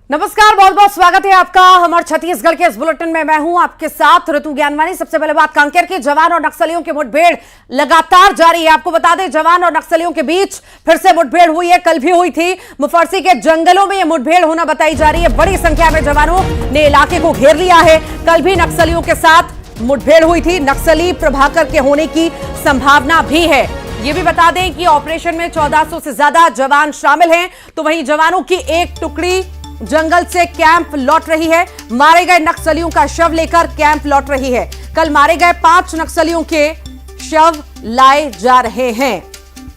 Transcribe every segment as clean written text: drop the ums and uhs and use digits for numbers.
नमस्कार, बहुत बहुत स्वागत है आपका हमारे छत्तीसगढ़ के इस बुलेटिन में। मैं हूं आपके साथ ऋतु ज्ञानवानी। सबसे पहले बात कांकेर की। जवान और नक्सलियों की मुठभेड़ लगातार जारी है। आपको बता दें, जवान और नक्सलियों के बीच फिर से मुठभेड़ हुई है। कल भी हुई थी। मुफर्सी के जंगलों में यह मुठभेड़ होना बताई जा रही है। बड़ी संख्या में जवानों ने इलाके को घेर लिया है। कल भी नक्सलियों के साथ मुठभेड़ हुई थी। नक्सली प्रभाकर के होने की संभावना भी है। ये भी बता दें कि ऑपरेशन में 1400 से ज्यादा जवान शामिल हैं। तो वहीं जवानों की एक टुकड़ी जंगल से कैंप लौट रही है। मारे गए नक्सलियों का शव लेकर कैंप लौट रही है। कल मारे गए 5 नक्सलियों के शव लाए जा रहे हैं।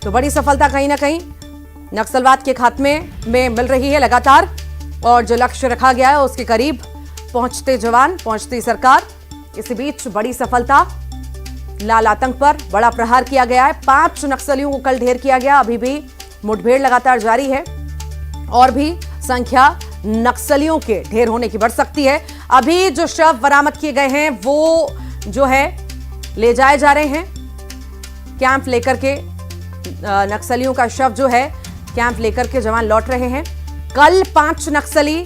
तो बड़ी सफलता कहीं ना कहीं नक्सलवाद के खात्मे में मिल रही है लगातार। और जो लक्ष्य रखा गया है उसके करीब पहुंचते जवान, पहुंचती सरकार। इसी बीच बड़ी सफलता, लाल आतंक पर बड़ा प्रहार किया गया है। 5 नक्सलियों को कल ढेर किया गया। अभी भी मुठभेड़ लगातार जारी है और भी संख्या नक्सलियों के ढेर होने की बढ़ सकती है। अभी जो शव बरामद किए गए हैं वो जो है ले जाए जा रहे हैं कैंप लेकर के। नक्सलियों का शव जो है कैंप लेकर के जवान लौट रहे हैं। कल 5 नक्सली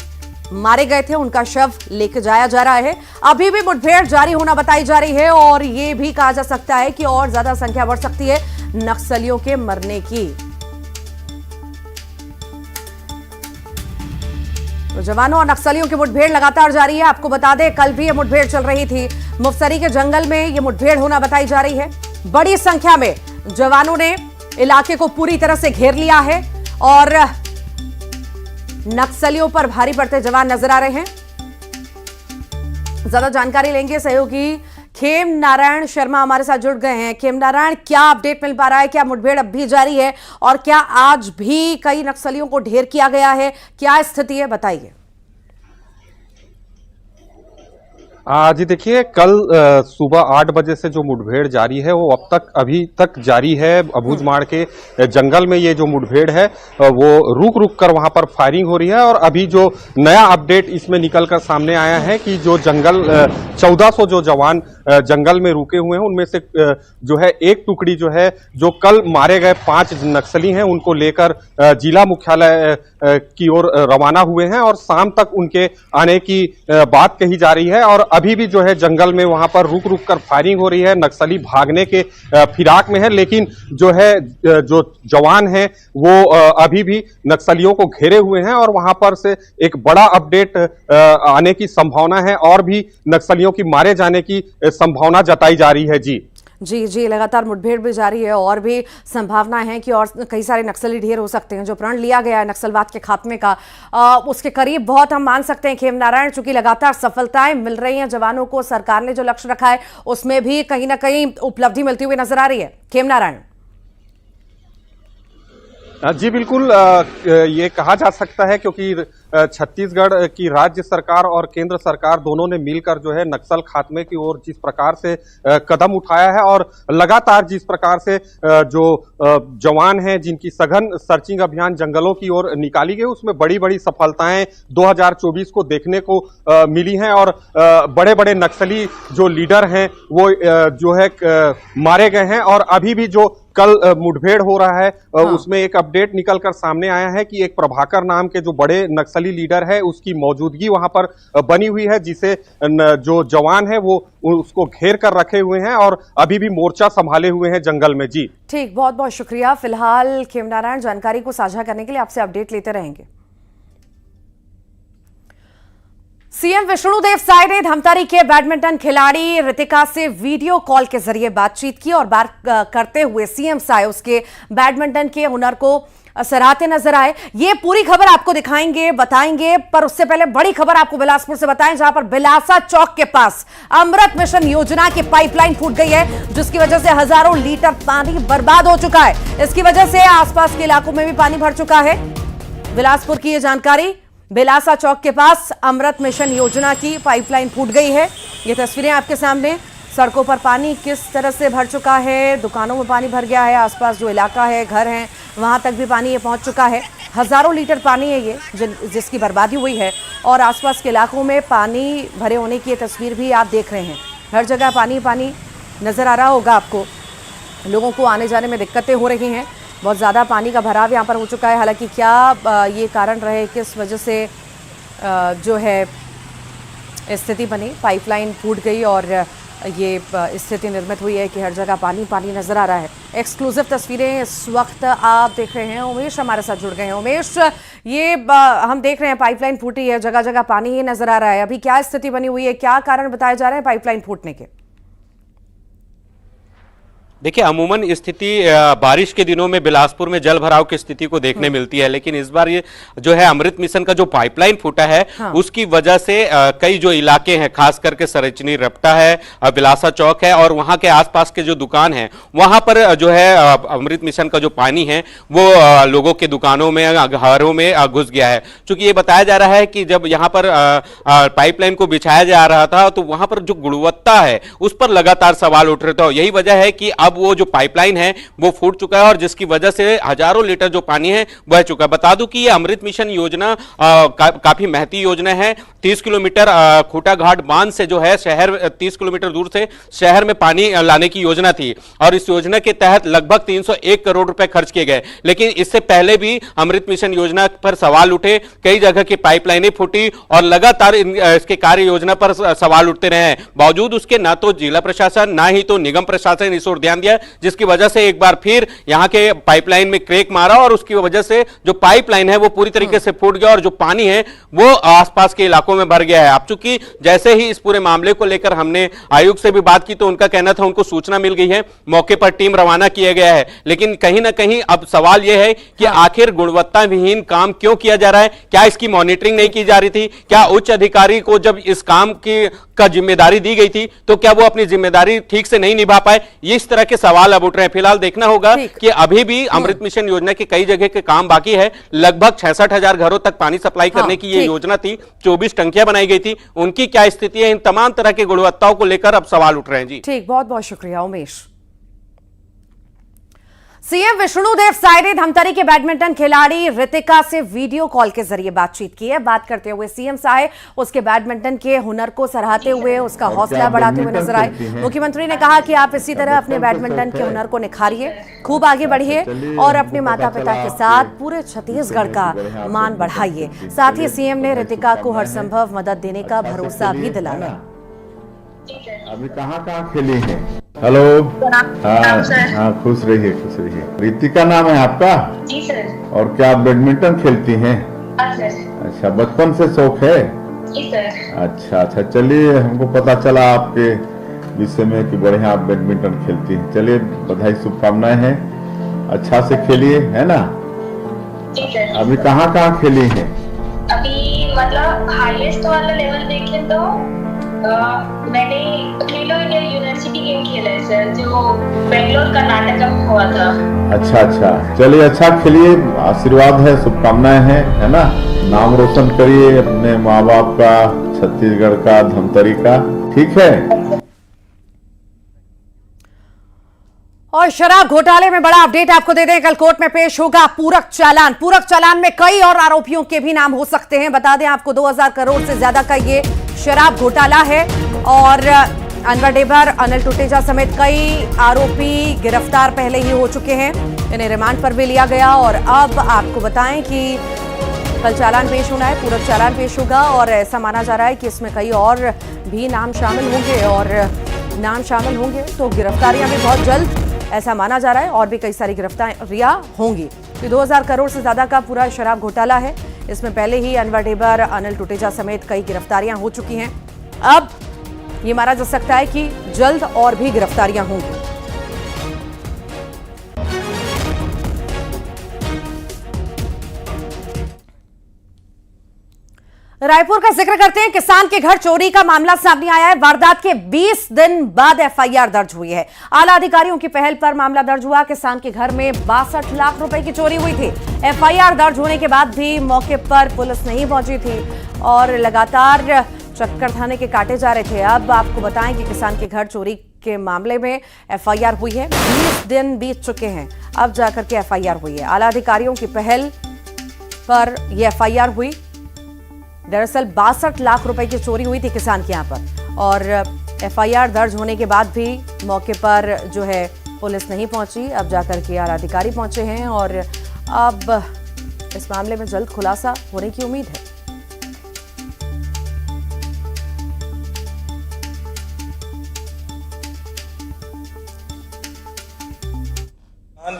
मारे गए थे, उनका शव लेकर जाया जा रहा है। अभी भी मुठभेड़ जारी होना बताई जा रही है और यह भी कहा जा सकता है कि और ज्यादा संख्या बढ़ सकती है नक्सलियों के मरने की। तो जवानों और नक्सलियों की मुठभेड़ लगातार जारी है। आपको बता दें, कल भी ये मुठभेड़ चल रही थी। मुफस्सरी के जंगल में ये मुठभेड़ होना बताई जा रही है। बड़ी संख्या में जवानों ने इलाके को पूरी तरह से घेर लिया है और नक्सलियों पर भारी पड़ते जवान नजर आ रहे हैं। ज्यादा जानकारी लेंगे सहयोगी खेम नारायण शर्मा हमारे साथ जुड़ गए हैं। खेम नारायण, क्या अपडेट मिल पा रहा है? क्या मुठभेड़ अब भी जारी है और क्या आज भी कई नक्सलियों को ढेर किया गया है? क्या स्थिति है, बताइए। जी देखिए, कल सुबह 8 बजे से जो मुठभेड़ जारी है वो अभी तक जारी है। अबूझमाड़ के जंगल में ये जो मुठभेड़ है वो रुक रुक कर वहां पर फायरिंग हो रही है। और अभी जो नया अपडेट इसमें निकलकर सामने आया है कि जो जंगल 1400 जो जवान जंगल में रुके हुए हैं उनमें से जो है एक टुकड़ी जो है जो कल मारे गए 5 नक्सली हैं उनको लेकर जिला मुख्यालय की ओर रवाना हुए हैं और शाम तक उनके आने की बात कही जा रही है। और अभी भी जो है जंगल में वहां पर रुक रुक कर फायरिंग हो रही है। नक्सली भागने के फिराक में है, लेकिन जो है जो जवान हैं वो अभी भी नक्सलियों को घेरे हुए हैं और वहां पर से एक बड़ा अपडेट आने की संभावना है और भी नक्सलियों की मारे जाने की संभावना जताई जा रही है। जी, लगातार मुठभेड़ भी जारी है और भी संभावनाएं हैं कि और कई सारे नक्सली ढेर हो सकते हैं। जो प्रण लिया गया है नक्सलवाद के खात्मे का उसके करीब बहुत हम मान सकते हैं। खेम नारायण, चूंकि लगातार सफलताएं मिल रही हैं जवानों को, सरकार ने जो लक्ष्य रखा है उसमें भी कहीं ना कहीं उपलब्धि मिलती हुई नजर आ रही है। खेम नारायण जी बिल्कुल, ये कहा जा सकता है क्योंकि छत्तीसगढ़ की राज्य सरकार और केंद्र सरकार दोनों ने मिलकर जो है नक्सल खात्मे की ओर जिस प्रकार से कदम उठाया है और लगातार जिस प्रकार से जो जवान हैं जिनकी सघन सर्चिंग अभियान जंगलों की ओर निकाली गई उसमें बड़ी बड़ी सफलताएं 2024 को देखने को मिली हैं। और बड़े बड़े नक्सली जो लीडर हैं वो जो है मारे गए हैं। और अभी भी जो कल मुठभेड़ हो रहा है उसमें एक अपडेट निकलकर सामने आया है कि एक प्रभाकर नाम के जो बड़े नक्सली लीडर है उसकी मौजूदगी वहां पर बनी हुई है, जिसे जो जवान है वो उसको घेर कर रखे हुए हैं और अभी भी मोर्चा संभाले हुए हैं जंगल में। जी ठीक, बहुत बहुत शुक्रिया। फिलहाल खेम नारायण जानकारी को साझा करने के लिए आपसे अपडेट लेते रहेंगे। सीएम विष्णुदेव साय ने धमतरी के बैडमिंटन खिलाड़ी रितिका से वीडियो कॉल के जरिए बातचीत की और बात करते हुए सीएम साय उसके बैडमिंटन के हुनर को सराहते नजर आए। ये पूरी खबर आपको दिखाएंगे, बताएंगे, पर उससे पहले बड़ी खबर आपको बिलासपुर से बताएं, जहां पर बिलासा चौक के पास अमृत मिशन योजना की पाइपलाइन फूट गई है, जिसकी वजह से हजारों लीटर पानी बर्बाद हो चुका है। इसकी वजह से आसपास के इलाकों में भी पानी भर चुका है। बिलासपुर की यह जानकारी, बिलासा चौक के पास अमृत मिशन योजना की पाइपलाइन फूट गई है। ये तस्वीरें आपके सामने, सड़कों पर पानी किस तरह से भर चुका है, दुकानों में पानी भर गया है, आसपास जो इलाका है, घर हैं, वहां तक भी पानी ये पहुंच चुका है। हजारों लीटर पानी है ये जिसकी बर्बादी हुई है और आसपास के इलाकों में पानी भरे होने की ये तस्वीर भी आप देख रहे हैं। हर जगह पानी पानी नजर आ रहा होगा आपको। लोगों को आने जाने में दिक्कतें हो रही हैं। बहुत ज़्यादा पानी का भराव यहाँ पर हो चुका है। हालांकि क्या ये कारण रहे, किस वजह से जो है स्थिति बनी, पाइपलाइन फूट गई और ये स्थिति निर्मित हुई है कि हर जगह पानी पानी नजर आ रहा है। एक्सक्लूसिव तस्वीरें इस वक्त आप देख रहे हैं। उमेश हमारे साथ जुड़ गए हैं। उमेश, ये हम देख रहे हैं पाइपलाइन फूटी है, जगह जगह पानी ही नजर आ रहा है। अभी क्या स्थिति बनी हुई है, क्या कारण बताए जा रहे हैं पाइपलाइन फूटने के? देखिए, अमूमन स्थिति बारिश के दिनों में बिलासपुर में जल भराव की स्थिति को देखने मिलती है, लेकिन इस बार ये जो है अमृत मिशन का जो पाइपलाइन फूटा है, हाँ। उसकी वजह से कई जो इलाके हैं, खास करके सरचनी रपटा है, बिलासा चौक है और वहां के आसपास के जो दुकान है, वहां पर जो है अमृत मिशन का जो पानी है वो लोगों के दुकानों में, घरों में घुस गया है। चूंकि ये बताया जा रहा है कि जब यहाँ पर पाइपलाइन को बिछाया जा रहा था तो वहां पर जो गुणवत्ता है उस पर लगातार सवाल उठ रहे थे। यही वजह है कि अब वो जो पाइपलाइन है वो फूट चुका है और जिसकी वजह से हजारों लीटर जो पानी है बह चुका है। बता दूं कि ये अमृत मिशन योजना काफी महती योजना है। 30 किलोमीटर खूटा घाट बांध से जो है शहर 30 किलोमीटर दूर से शहर में पानी लाने की योजना थी और इस योजना के तहत लगभग 301 करोड़ रुपए खर्च किए गए। लेकिन इससे पहले भी अमृत मिशन योजना पर सवाल उठे, कई जगह की पाइपलाइनें फूटी और लगातार इसके कार्य योजना पर सवाल उठते रहे। बावजूद उसके ना तो जिला प्रशासन ना ही तो निगम प्रशासन इस ओर ध्यान दिया, जिसकी वजह से एक बार फिर यहां के पाइपलाइन में क्रैक मारा और उसकी वजह से जो पाइपलाइन है वो पूरी तरीके से फूट गया और जो पानी है वो आसपास के इलाकों में भर गया है। अब चूंकि जैसे ही इस पूरे मामले को लेकर हमने आयुक्त से भी बात की तो उनका कहना था उनको सूचना मिल गई है, मौके पर टीम रवाना किया गया है। लेकिन कहीं ना कहीं अब सवाल यह है कि आखिर गुणवत्ता विहीन काम क्यों किया जा रहा है? क्या इसकी मॉनिटरिंग नहीं की जा रही थी? क्या उच्च अधिकारी को जब इस काम का जिम्मेदारी दी गई थी तो क्या वो अपनी जिम्मेदारी ठीक से नहीं निभा पाए? ये इस तरह के सवाल अब उठ रहे हैं। फिलहाल देखना होगा कि अभी भी अमृत मिशन योजना के कई जगह के काम बाकी है। लगभग 66,000 घरों तक पानी सप्लाई करने की ये योजना थी, 24 टंकियां बनाई गई थी, उनकी क्या स्थिति है? इन तमाम तरह की गुणवत्ताओं को लेकर अब सवाल उठ रहे हैं। जी ठीक, बहुत बहुत शुक्रिया उमेश। सीएम विष्णुदेव साय ने धमतरी के बैडमिंटन खिलाड़ी रितिका से वीडियो कॉल के जरिए बातचीत की है। बात करते हुए सीएम साय उसके बैडमिंटन के हुनर को सराहते हुए उसका हौसला बढ़ाते हुए नजर आए। मुख्यमंत्री ने कहा कि आप इसी तरह अपने बैडमिंटन के हुनर को निखारिए, खूब आगे बढ़िए और अपने माता पिता के साथ पूरे छत्तीसगढ़ का मान बढ़ाइए। साथ ही सीएम ने रितिका को हर संभव मदद देने का भरोसा भी दिलाया। अभी कहाँ खेली है? हेलो, हाँ, खुश रहिए, खुश रहिए। रितिका नाम है आपका? जी सर। और क्या आप बैडमिंटन खेलती हैं? अच्छा, बचपन से शौक है? जी सर। अच्छा, चलिए, हमको पता चला आपके विषय में कि बढ़िया आप बैडमिंटन खेलती हैं। चलिए, बधाई, शुभकामनाएं हैं, अच्छा से खेलिए, है ना? जी सर। अभी कहाँ खेली है? अभी मतलब हाईएस्ट वाला लेवल देखें तो मैंने खेलो इंडिया यूनिवर्सिटी गेम खेला है सर, जो बेंगलोर कर्नाटक में हुआ था। अच्छा, चलिए, अच्छा खेलिए, आशीर्वाद है, शुभकामनाएं हैं, है ना? नाम रोशन करिए अपने माँ बाप का, छत्तीसगढ़ का, धमतरी का, ठीक है? और शराब घोटाले में बड़ा अपडेट आपको दे दें, कल कोर्ट में पेश होगा पूरक चालान। पूरक चालान में कई और आरोपियों के भी नाम हो सकते हैं। बता दें आपको 2000 करोड़ से ज्यादा का ये शराब घोटाला है और अनवर डेबर, अनिल टुटेजा समेत कई आरोपी गिरफ्तार पहले ही हो चुके हैं। इन्हें रिमांड पर भी लिया गया और अब आपको बताएं कि कल चालान पेश होना है, पूरक चालान पेश होगा और ऐसा माना जा रहा है कि इसमें कई और भी नाम शामिल होंगे और नाम शामिल होंगे तो गिरफ्तारियां भी बहुत जल्द, ऐसा माना जा रहा है, और भी कई सारी गिरफ्तारियां होंगी। तो 2000 करोड़ से ज्यादा का पूरा शराब घोटाला है। इसमें पहले ही अनवर डेबर, अनिल टुटेजा समेत कई गिरफ्तारियां हो चुकी हैं। अब ये माना जा सकता है कि जल्द और भी गिरफ्तारियां होंगी। रायपुर का जिक्र करते हैं। किसान के घर चोरी का मामला सामने आया है। वारदात के 20 दिन बाद एफआईआर दर्ज हुई है। आला अधिकारियों की पहल पर मामला दर्ज हुआ। किसान के घर में 62 लाख रुपए की चोरी हुई थी। एफआईआर दर्ज होने के बाद भी मौके पर पुलिस नहीं पहुंची थी और लगातार चक्कर थाने के काटे जा रहे थे। अब आपको बताएं कि किसान के घर चोरी के मामले में एफआईआर हुई है। 20 दिन बीत चुके हैं, अब जाकर के एफआईआर हुई है। आला अधिकारियों की पहल पर यह एफआईआर हुई। दरअसल 62 लाख रुपए की चोरी हुई थी किसान के यहां पर और एफआईआर दर्ज होने के बाद भी मौके पर जो है पुलिस नहीं पहुंची। अब जाकर के आला अधिकारी पहुंचे हैं और अब इस मामले में जल्द खुलासा होने की उम्मीद है।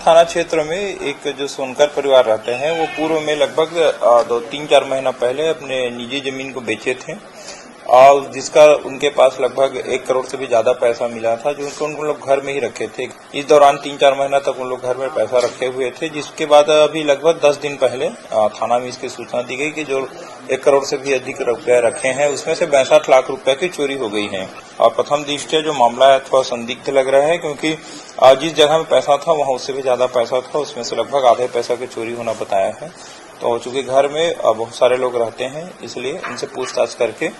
थाना क्षेत्र में एक जो सोनकर परिवार रहते हैं वो पूर्व में लगभग 3-4 महीना पहले अपने निजी जमीन को बेचे थे और जिसका उनके पास लगभग 1 करोड़ से भी ज्यादा पैसा मिला था, जो उन लोग घर में ही रखे थे। इस दौरान 3-4 महीना तक उन लोग घर में पैसा रखे हुए थे, जिसके बाद अभी लगभग 10 दिन पहले थाना में इसकी सूचना दी गई कि जो 1 करोड़ से भी अधिक रुपए रखे हैं उसमें से 62 लाख रुपए की चोरी हो गई है। और प्रथम दृष्टया जो मामला है थोड़ा संदिग्ध लग रहा है, क्योंकि जिस जगह में पैसा था वहाँ उससे भी ज्यादा पैसा था, उसमें से लगभग आधे पैसा की चोरी होना बताया है। तो चूंकि घर में बहुत सारे लोग रहते हैं, इसलिए इनसे पूछताछ करके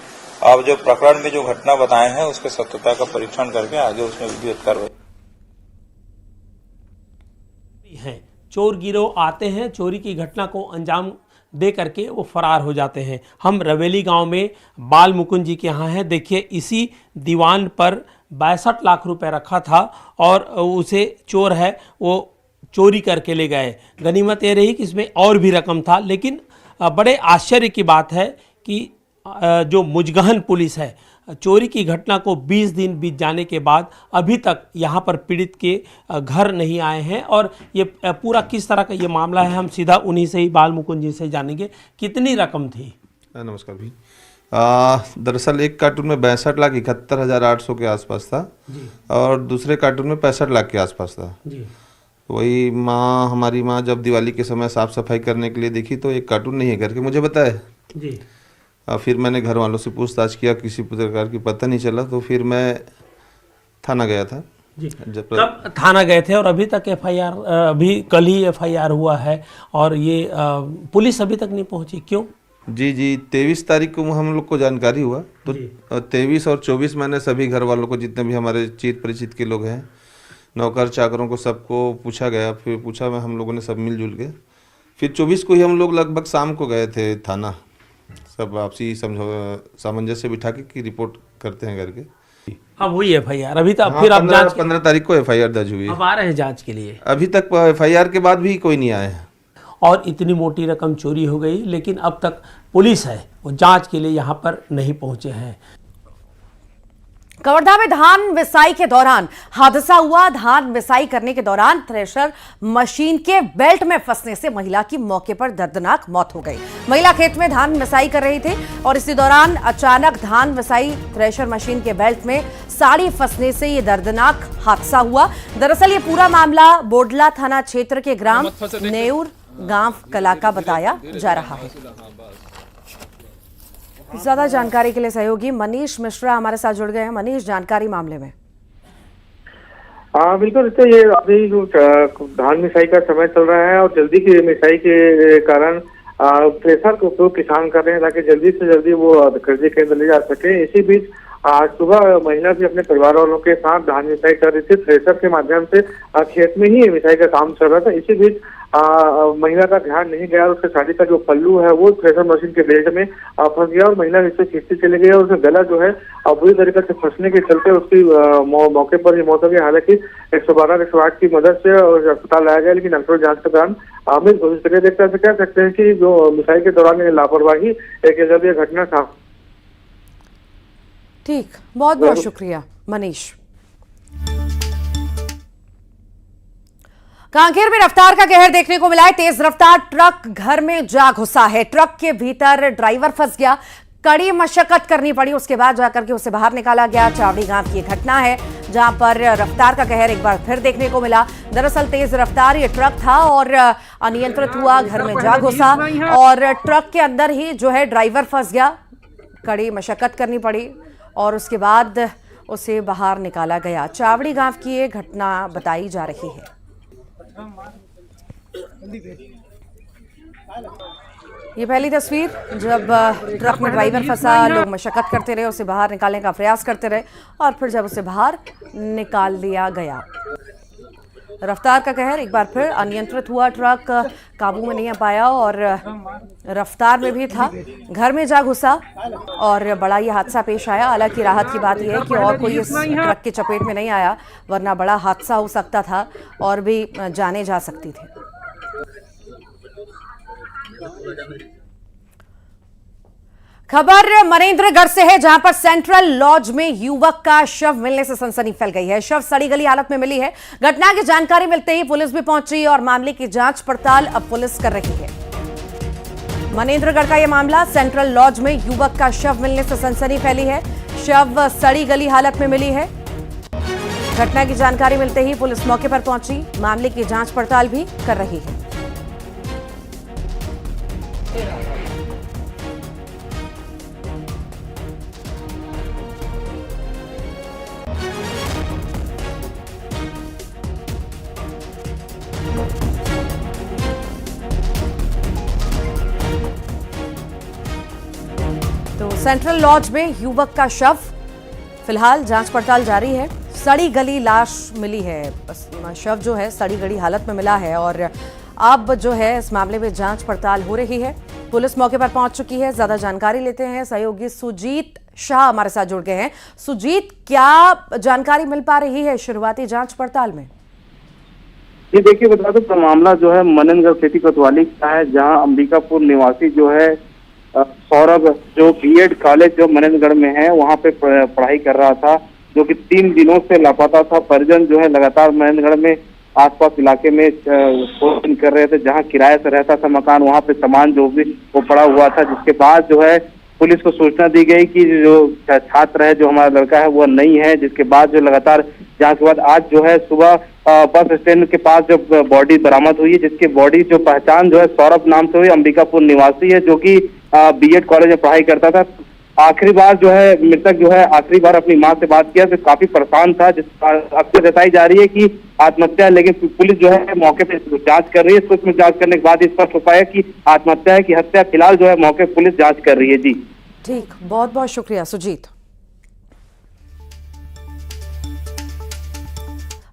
अब जो प्रकरण में जो घटना बताए हैं उसके सत्यता का परीक्षण करके आगे उसमें विधिवत कार्रवाई है। चोर गिरोह आते हैं, चोरी की घटना को अंजाम दे करके वो फरार हो जाते हैं। हम रवेली गांव में बाल मुकुंद जी के यहाँ हैं। देखिए, इसी दीवान पर 62 लाख रुपए रखा था और उसे चोर है वो चोरी करके ले गए। गनीमत ये रही कि इसमें और भी रकम था, लेकिन बड़े आश्चर्य की बात है कि जो मुजगहन पुलिस है, चोरी की घटना को 20 दिन बीत जाने के बाद अभी तक यहाँ पर पीड़ित के घर नहीं आए हैं। और ये पूरा किस तरह का ये मामला है, हम सीधा उन्हीं से ही, बाल मुकुंद जी से जानेंगे। कितनी रकम थी? नमस्कार भाई। दरअसल एक कार्टून में 62,71,800 के आसपास था और दूसरे कार्टून में 65 लाख के आसपास था जी। वही हमारी माँ जब दिवाली के समय साफ सफाई करने के लिए देखी तो एक कार्टून नहीं है करके मुझे बताया जी। फिर मैंने घर वालों से पूछताछ किया, किसी प्रकार की पता नहीं चला, तो फिर मैं थाना गया था जी। कब थाना गए थे और अभी तक FIR, अभी कल ही FIR हुआ है और ये पुलिस अभी तक नहीं पहुंची, क्यों? जी 23 तारीख को हम लोग को जानकारी हुआ, तो 23 और 24 मैंने सभी घर वालों को, जितने भी हमारे चित परिचित के लोग हैं, नौकर चाकरों को, सबको पूछा गया। फिर पूछा मैं, हम लोगों ने सब मिलजुल के फिर 24 को ही हम लोग लगभग शाम को गए थे थाना, सब आपसी सामंजस्य बिठा के की रिपोर्ट करते हैं करके। अब हुई FIR अभी तक? फिर अब जांच 15 तारीख को FIR दर्ज हुई। अब आ रहे हैं जांच के लिए? अभी तक FIR के बाद भी कोई नहीं आया है। और इतनी मोटी रकम चोरी हो गई, लेकिन अब तक पुलिस है वो जांच के लिए यहाँ पर नहीं पहुंचे हैं। कवर्धा में धान विसाई के दौरान हादसा हुआ। धान विसाई करने के दौरान थ्रेशर मशीन के बेल्ट में फंसने से महिला की मौके पर दर्दनाक मौत हो गई। महिला खेत में धान विसाई कर रही थी और इसी दौरान अचानक धान विसाई थ्रेशर मशीन के बेल्ट में साड़ी फंसने से ये दर्दनाक हादसा हुआ। दरअसल ये पूरा मामला बोडला थाना क्षेत्र के ग्राम नेऊर गांव कला का बताया जा रहा है। ज्यादा जानकारी के लिए सहयोगी मनीष मिश्रा हमारे साथ जुड़ गए हैं। मनीष, जानकारी मामले में। बिल्कुल, तो ये अभी जो धान मिसाई का समय चल रहा है और जल्दी की मिसाई के कारण थ्रेशर का उपयोग किसान कर रहे हैं ताकि जल्दी से जल्दी वो कर्जे के अंदर ले जा सके। इसी बीच आज सुबह महिला भी अपने परिवार वालों के साथ धान मिसाई कर रही थी। थ्रेशर के माध्यम से खेत में ही मिसाई का काम चल रहा था। इसी बीच महिला का ध्यान नहीं गया और उसके साड़ी का जो पल्लू है वो थ्रेशर मशीन के बेल्ट में फंस गया और महिला इससे खींचती चली गई और उसका गला जो है बुरी तरीके से फंसने के चलते उसकी मौके पर ही मौत हो गई। हालांकि 112-108 की मदद से अस्पताल लाया गया, लेकिन डॉक्टर जांच के दौरान अमित घोषित करके देखते हैं। कह सकते हैं कि जो मिसाई के दौरान लापरवाही एक जब यह घटना था। ठीक, बहुत बहुत शुक्रिया मनीष। कांकेर में रफ्तार का कहर देखने को मिला है। तेज रफ्तार ट्रक घर में जा घुसा है। ट्रक के भीतर ड्राइवर फंस गया, कड़ी मशक्कत करनी पड़ी, उसके बाद जाकर के उसे बाहर निकाला गया। चावड़ी गांव की घटना है जहां पर रफ्तार का कहर एक बार फिर देखने को मिला। दरअसल तेज रफ्तार ये ट्रक था और अनियंत्रित हुआ, घर में जा घुसा और ट्रक के अंदर ही जो है ड्राइवर फंस गया। कड़ी मशक्कत करनी पड़ी और उसके बाद उसे बाहर निकाला गया। चावड़ी गांव की ये घटना बताई जा रही है। ये पहली तस्वीर जब ट्रक में ड्राइवर फंसा, लोग मशक्कत करते रहे, उसे बाहर निकालने का प्रयास करते रहे और फिर जब उसे बाहर निकाल लिया गया। रफ्तार का कहर एक बार फिर अनियंत्रित हुआ, ट्रक काबू में नहीं आ पाया और रफ्तार में भी था, घर में जा घुसा और बड़ा ये हादसा पेश आया। हालांकि राहत की बात यह है कि और कोई इस ट्रक की चपेट में नहीं आया, वरना बड़ा हादसा हो सकता था और भी जाने जा सकती थी। खबर मनेंद्रगढ़ से है, जहां पर सेंट्रल लॉज में युवक का शव मिलने से सनसनी फैल गई है। शव सड़ी गली हालत में मिली है। घटना की जानकारी मिलते ही पुलिस भी पहुंची और मामले की जांच पड़ताल अब पुलिस कर रही है। मनेंद्रगढ़ का यह मामला, सेंट्रल लॉज में युवक का शव मिलने से सनसनी फैली है। शव सड़ी गली हालत में मिली है। घटना की जानकारी मिलते ही पुलिस मौके पर पहुंची, मामले की जांच पड़ताल भी कर रही है। तो सेंट्रल लॉज में युवक का शव, फिलहाल जांच पड़ताल जारी है। सड़ी गली लाश मिली है, शव जो है सड़ी गली हालत में मिला है और अब जो है इस मामले में जांच पड़ताल हो रही है। पुलिस मौके पर पहुंच चुकी है। ज्यादा जानकारी लेते हैं, सहयोगी सुजीत शाह हमारे साथ जुड़ गए हैं। सुजीत, क्या जानकारी मिल पा रही है शुरुआती जांच पड़ताल में? जी देखिए, बता दो मामला जो है मनेंद्रगढ़ सिटी कोतवाली का है, जहां अंबिकापुर निवासी जो है सौरभ, जो बीएड कॉलेज जो मनेंद्रगढ़ में है वहां पे पढ़ाई कर रहा था, जो कि 3 दिनों से लापता था। परिजन जो है लगातार मनेंद्रगढ़ में आसपास इलाके में खोजबीन कर रहे थे। जहां किराए से रहता था मकान, वहां पे सामान जो भी वो पड़ा हुआ था, जिसके बाद जो है पुलिस को सूचना दी गई कि जो छात्र है, जो हमारा लड़का है, वह नहीं है। जिसके बाद जो लगातार जांच के बाद आज जो है सुबह बस स्टैंड के पास जो बॉडी बरामद हुई है, जिसकी बॉडी जो पहचान जो है सौरभ नाम से हुई, अंबिकापुर निवासी है, जो कि बीएड कॉलेज में पढ़ाई करता था। आखिरी बार जो है मृतक जो है आखिरी बार अपनी मां से बात किया तो काफी परेशान था। जिस अक्सर जताई जा रही है कि आत्महत्या, लेकिन पुलिस जो है मौके पे जांच कर रही है। सूक्ष्म जांच करने के बाद स्पष्ट हो पाया कि आत्महत्या है कि हत्या, फिलहाल जो है मौके पुलिस जांच कर रही है। जी ठीक, बहुत बहुत शुक्रिया सुजीत।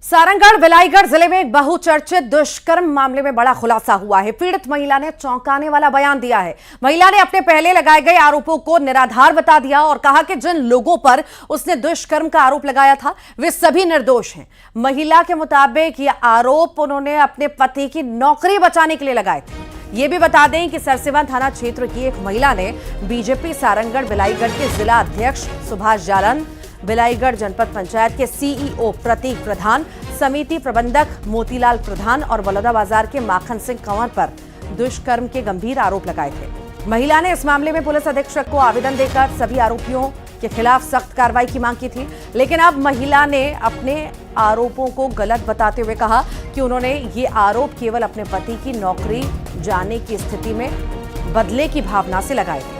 सारंगढ़ बिलाईगढ़ जिले में एक बहुचर्चित दुष्कर्म मामले में बड़ा खुलासा हुआ है। पीड़ित महिला ने चौंकाने वाला बयान दिया है। महिला ने अपने पहले लगाए गए आरोपों को निराधार बता दिया और कहा कि जिन लोगों पर उसने दुष्कर्म का आरोप लगाया था वे सभी निर्दोष हैं। महिला के मुताबिक ये आरोप उन्होंने अपने पति की नौकरी बचाने के लिए लगाए थे। ये भी बता दें कि सरसेवा थाना क्षेत्र की एक महिला ने बीजेपी सारंगढ़ बिलाईगढ़ के जिला अध्यक्ष सुभाष जालन, बिलाईगढ़ जनपद पंचायत के सीईओ प्रतीक प्रधान, समिति प्रबंधक मोतीलाल प्रधान और बलौदाबाजार के माखन सिंह कंवर पर दुष्कर्म के गंभीर आरोप लगाए थे। महिला ने इस मामले में पुलिस अधीक्षक को आवेदन देकर सभी आरोपियों के खिलाफ सख्त कार्रवाई की मांग की थी, लेकिन अब महिला ने अपने आरोपों को गलत बताते हुए कहा कि उन्होंने ये आरोप केवल अपने पति की नौकरी जाने की स्थिति में बदले की भावना से लगाए थे।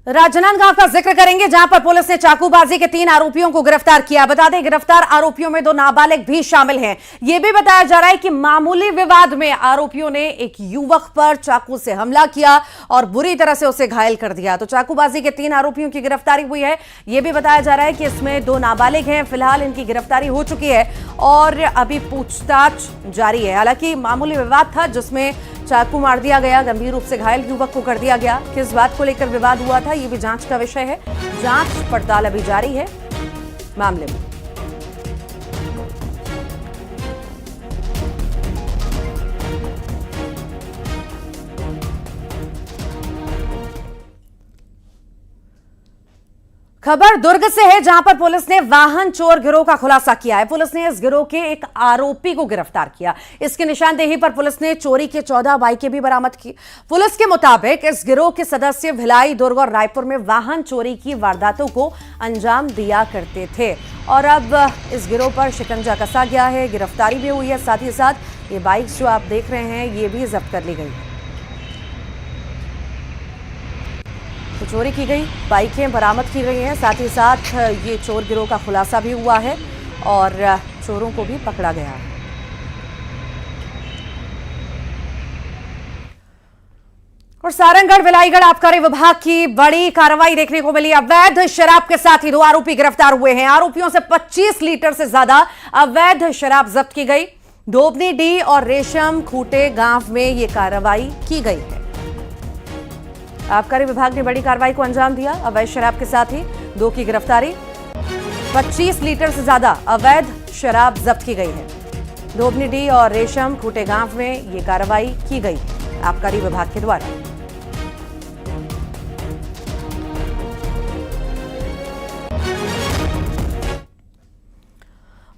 राजनांदगांव का जिक्र करेंगे, जहां पर पुलिस ने चाकूबाजी के 3 आरोपियों को गिरफ्तार किया। बता दें, गिरफ्तार आरोपियों में 2 नाबालिग भी शामिल हैं। यह भी बताया जा रहा है कि मामूली विवाद में आरोपियों ने एक युवक पर चाकू से हमला किया और बुरी तरह से उसे घायल कर दिया। तो चाकूबाजी के 3 आरोपियों की गिरफ्तारी हुई है। यह भी बताया जा रहा है कि इसमें 2 नाबालिग हैं। फिलहाल इनकी गिरफ्तारी हो चुकी है और अभी पूछताछ जारी है। हालांकि मामूली विवाद था जिसमें चाकू मार दिया गया, गंभीर रूप से घायल युवक को कर दिया गया। किस बात को लेकर विवाद हुआ था, यह भी जांच का विषय है। जांच पड़ताल अभी जारी है मामले में। खबर दुर्ग से है, जहां पर पुलिस ने वाहन चोर गिरोह का खुलासा किया है। पुलिस ने इस गिरोह के एक आरोपी को गिरफ्तार किया। इसकी निशानदेही पर पुलिस ने चोरी के 14 बाइकें भी बरामद की। पुलिस के मुताबिक इस गिरोह के सदस्य भिलाई, दुर्ग और रायपुर में वाहन चोरी की वारदातों को अंजाम दिया करते थे और अब इस गिरोह पर शिकंजा कसा गया है। गिरफ्तारी भी हुई है। साथ ही साथ ये बाइक्स जो आप देख रहे हैं ये भी जब्त कर ली गई। तो चोरी की गई बाइकें बरामद की गई हैं। साथ ही साथ ये चोर गिरोह का खुलासा भी हुआ है और चोरों को भी पकड़ा गया है। और सारंगढ़ बिलाईगढ़ आबकारी विभाग की बड़ी कार्रवाई देखने को मिली। अवैध शराब के साथ ही 2 आरोपी गिरफ्तार हुए हैं। आरोपियों से 25 लीटर से ज्यादा अवैध शराब जब्त की गई। धोबनी डी और रेशम खूटे गांव में ये कार्रवाई की गई है। आबकारी विभाग ने बड़ी कार्रवाई को अंजाम दिया। अवैध शराब के साथ ही 2 की गिरफ्तारी। 25 लीटर से ज्यादा अवैध शराब जब्त की गई है। धोबनीडीह और रेशम खूटे गांव में ये कार्रवाई की गई आबकारी विभाग के द्वारा।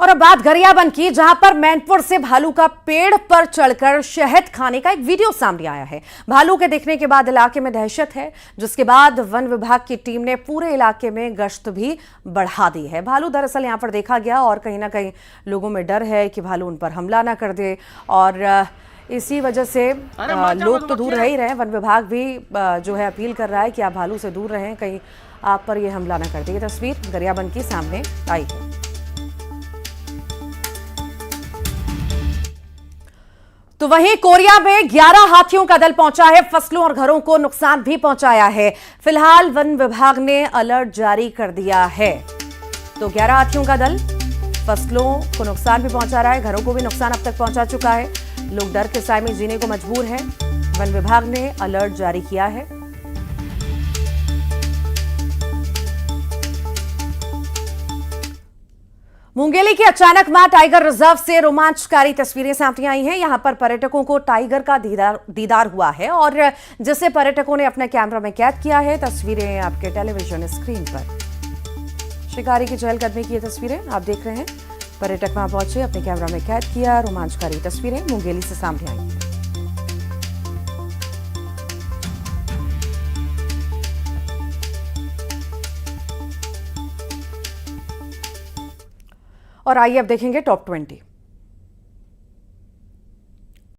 और अब बात गरियाबंद की, जहां पर मैनपुर से भालू का पेड़ पर चढ़कर शहद खाने का एक वीडियो सामने आया है। भालू के दिखने के बाद इलाके में दहशत है, जिसके बाद वन विभाग की टीम ने पूरे इलाके में गश्त भी बढ़ा दी है। भालू दरअसल यहां पर देखा गया और कहीं ना कहीं लोगों में डर है कि भालू उन पर हमला ना कर दे, और इसी वजह से लोग तो दूर रह ही रहे हैं। वन विभाग भी जो है अपील कर रहा है कि आप भालू से दूर रहें, कहीं आप पर यह हमला ना कर दे। ये तस्वीर गरियाबंद की सामने आई है। तो वहीं कोरिया में 11 हाथियों का दल पहुंचा है, फसलों और घरों को नुकसान भी पहुंचाया है। फिलहाल वन विभाग ने अलर्ट जारी कर दिया है। तो 11 हाथियों का दल फसलों को नुकसान भी पहुंचा रहा है, घरों को भी नुकसान अब तक पहुंचा चुका है। लोग डर के साए में जीने को मजबूर हैं। वन विभाग ने अलर्ट जारी किया है। मुंगेली के अचानक मां टाइगर रिजर्व से रोमांचकारी तस्वीरें सामने आई हैं। यहां पर पर्यटकों को टाइगर का दीदार हुआ है और जिसे पर्यटकों ने अपने कैमरा में कैद किया है। तस्वीरें आपके टेलीविजन स्क्रीन पर शिकारी की चहलकदमी की ये तस्वीरें आप देख रहे हैं। पर्यटक वहां पहुंचे, अपने कैमरा में कैद किया। रोमांचकारी तस्वीरें मुंगेली से सामने आई। और आइए अब देखेंगे टॉप 20।